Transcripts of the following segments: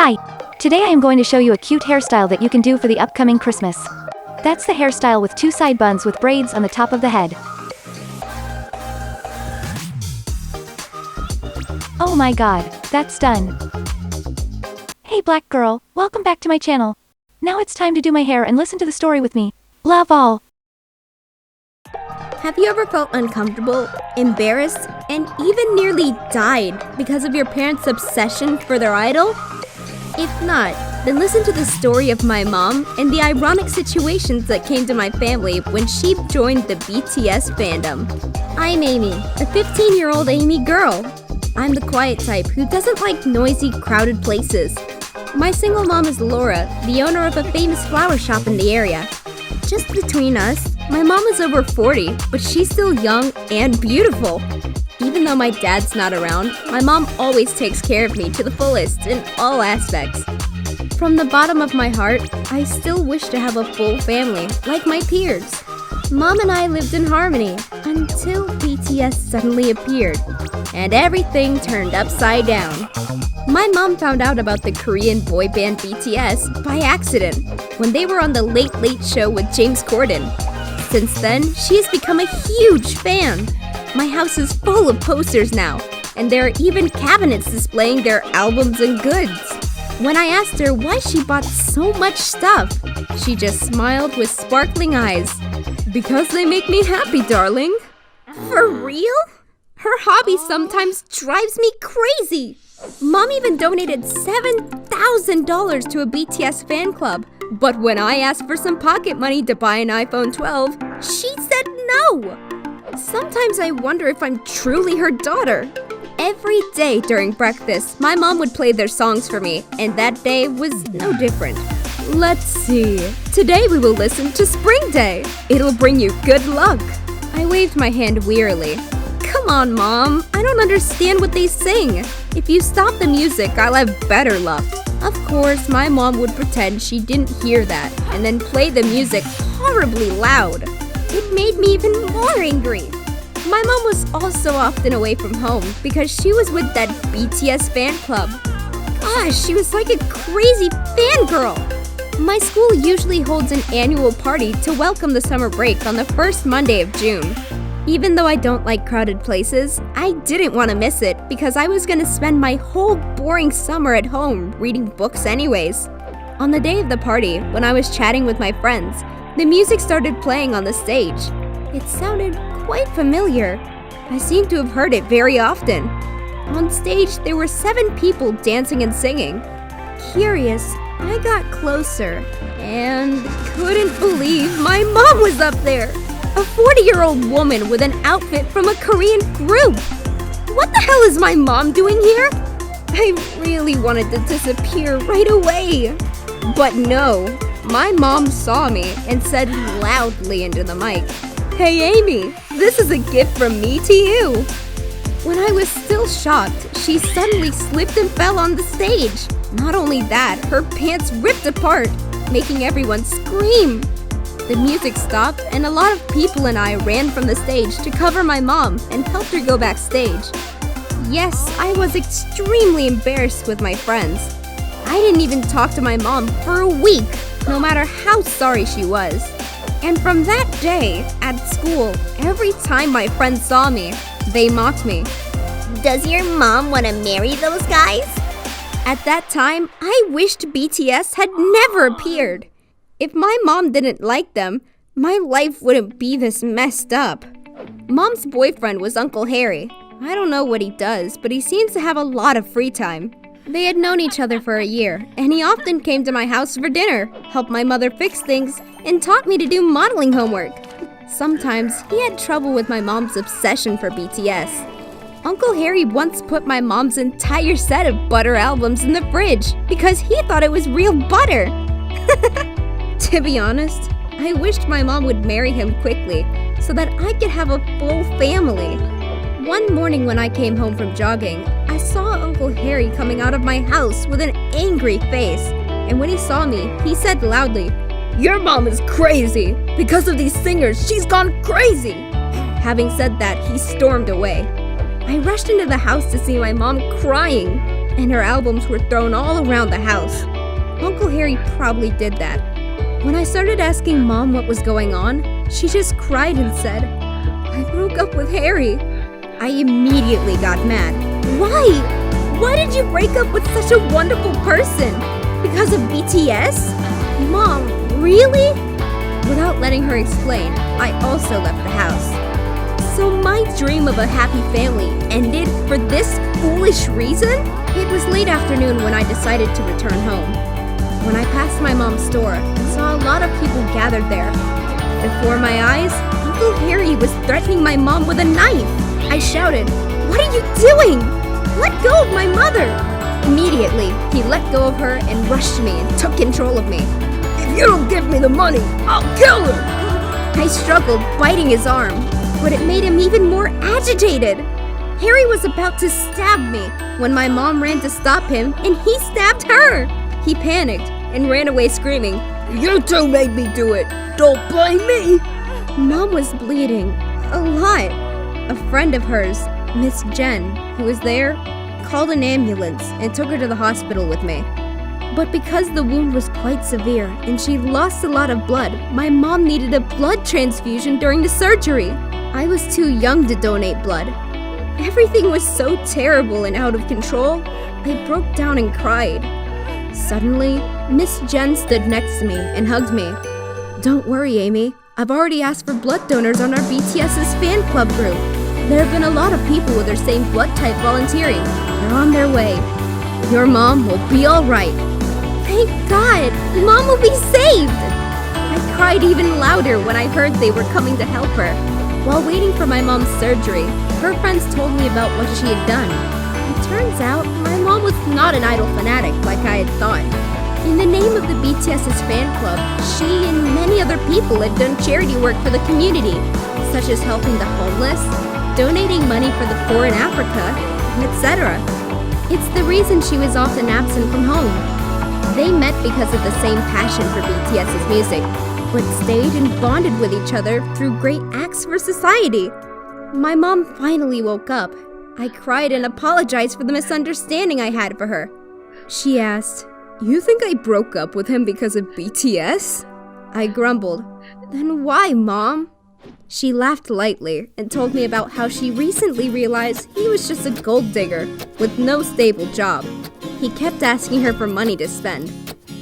Hi! Today I am going to show you a cute hairstyle that you can do for the upcoming Christmas. That's the hairstyle with 2 side buns with braids on the top of the head. Oh my god, that's done. Hey black girl, welcome back to my channel. Now it's time to do my hair and listen to the story with me. Love all. Have you ever felt uncomfortable, embarrassed, and even nearly died because of your parents' obsession for their idol? If not, then listen to the story of my mom and the ironic situations that came to my family when she joined the BTS fandom. I'm Amy, a 15-year-old Amy girl. I'm the quiet type who doesn't like noisy, crowded places. My single mom is Laura, the owner of a famous flower shop in the area. Just between us, my mom is over 40, but she's still young and beautiful. Even though my dad's not around, my mom always takes care of me to the fullest in all aspects. From the bottom of my heart, I still wish to have a full family, like my peers. Mom and I lived in harmony until BTS suddenly appeared, and everything turned upside down. My mom found out about the Korean boy band BTS by accident when they were on the Late Late Show with James Corden. Since then, she has become a huge fan. My house is full of posters now, and there are even cabinets displaying their albums and goods. When I asked her why she bought so much stuff, she just smiled with sparkling eyes. Because they make me happy, darling. For real? Her hobby sometimes drives me crazy. Mom even donated $7,000 to a BTS fan club. But when I asked for some pocket money to buy an iPhone 12, she said no. Sometimes I wonder if I'm truly her daughter. Every day during breakfast, my mom would play their songs for me, and that day was no different. Let's see. Today we will listen to Spring Day. It'll bring you good luck. I waved my hand wearily. Come on, Mom. I don't understand what they sing. If you stop the music, I'll have better luck. Of course, my mom would pretend she didn't hear that and then play the music horribly loud. It made me even more angry. My mom was also often away from home because she was with that BTS fan club. Gosh, she was like a crazy fangirl. My school usually holds an annual party to welcome the summer break on the first Monday of June. Even though I don't like crowded places, I didn't want to miss it because I was going to spend my whole boring summer at home reading books anyways. On the day of the party, when I was chatting with my friends, the music started playing on the stage. It sounded quite familiar. I seem to have heard it very often. On stage, there were 7 people dancing and singing. Curious, I got closer and couldn't believe my mom was up there. A 40-year-old woman with an outfit from a Korean group. What the hell is my mom doing here? I really wanted to disappear right away. But no, my mom saw me and said loudly into the mic, "Hey Amy, this is a gift from me to you." When I was still shocked, she suddenly slipped and fell on the stage. Not only that, her pants ripped apart, making everyone scream. The music stopped, and a lot of people and I ran from the stage to cover my mom and helped her go backstage. Yes, I was extremely embarrassed with my friends. I didn't even talk to my mom for a week, no matter how sorry she was. And from that day, at school, every time my friends saw me, they mocked me. "Does your mom want to marry those guys?" At that time, I wished BTS had never appeared. If my mom didn't like them, my life wouldn't be this messed up. Mom's boyfriend was Uncle Harry. I don't know what he does, but he seems to have a lot of free time. They had known each other for a year, and he often came to my house for dinner, helped my mother fix things, and taught me to do modeling homework. Sometimes he had trouble with my mom's obsession for BTS. Uncle Harry once put my mom's entire set of butter albums in the fridge because he thought it was real butter. To be honest, I wished my mom would marry him quickly so that I could have a full family. One morning when I came home from jogging, I saw Uncle Harry coming out of my house with an angry face. And when he saw me, he said loudly, "Your mom is crazy. Because of these singers, she's gone crazy." Having said that, he stormed away. I rushed into the house to see my mom crying. and her albums were thrown all around the house. Uncle Harry probably did that. When I started asking Mom what was going on, she just cried and said, "I broke up with Harry." I immediately got mad. Why? Why did you break up with such a wonderful person? Because of BTS? Mom, really? Without letting her explain, I also left the house. So my dream of a happy family ended for this foolish reason? It was late afternoon when I decided to return home. When I passed my mom's store, I saw a lot of people gathered there. Before my eyes, Uncle Harry was threatening my mom with a knife. I shouted, "What are you doing? Let go of my mother!" Immediately, he let go of her and rushed me and took control of me. "If you don't give me the money, I'll kill her!" I struggled, biting his arm, but it made him even more agitated. Harry was about to stab me when my mom ran to stop him and he stabbed her. He panicked and ran away screaming, "You two made me do it! Don't blame me!" Mom was bleeding a lot. A friend of hers, Miss Jen, who was there, called an ambulance and took her to the hospital with me. But because the wound was quite severe and she lost a lot of blood, my mom needed a blood transfusion during the surgery. I was too young to donate blood. Everything was so terrible and out of control, I broke down and cried. Suddenly, Miss Jen stood next to me and hugged me. "Don't worry, Amy. I've already asked for blood donors on our BTS's fan club group. There have been a lot of people with their same blood type volunteering. They're on their way. Your mom will be all right." Thank God! Mom will be saved! I cried even louder when I heard they were coming to help her. While waiting for my mom's surgery, her friends told me about what she had done. It turns out my mom was not an idol fanatic like I had thought. In the name of the BTS's fan club, she and many other people had done charity work for the community, such as helping the homeless, donating money for the poor in Africa, etc. It's the reason she was often absent from home. They met because of the same passion for BTS's music, but stayed and bonded with each other through great acts for society. My mom finally woke up. I cried and apologized for the misunderstanding I had for her. She asked, "You think I broke up with him because of BTS?" I grumbled, "Then why, Mom?" She laughed lightly and told me about how she recently realized he was just a gold digger with no stable job. He kept asking her for money to spend.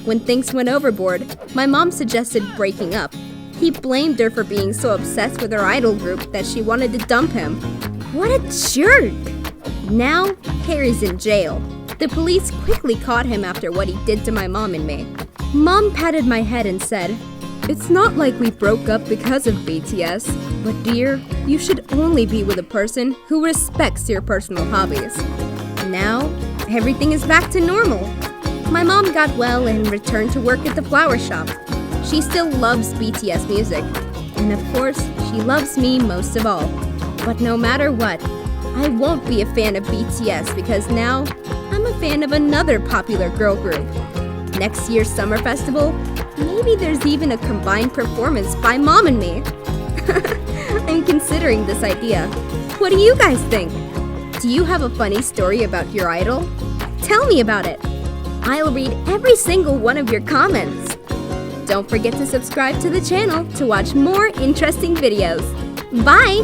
When things went overboard, my mom suggested breaking up. He blamed her for being so obsessed with her idol group that she wanted to dump him. What a jerk! Now, Harry's in jail. The police quickly caught him after what he did to my mom and me. Mom patted my head and said, "It's not like we broke up because of BTS, but dear, you should only be with a person who respects your personal hobbies." Now, everything is back to normal. My mom got well and returned to work at the flower shop. She still loves BTS music. And of course, she loves me most of all. But no matter what, I won't be a fan of BTS because now I'm a fan of another popular girl group. Next year's summer festival, maybe there's even a combined performance by Mom and me. I'm considering this idea. What do you guys think? Do you have a funny story about your idol? Tell me about it. I'll read every single one of your comments. Don't forget to subscribe to the channel to watch more interesting videos. Bye!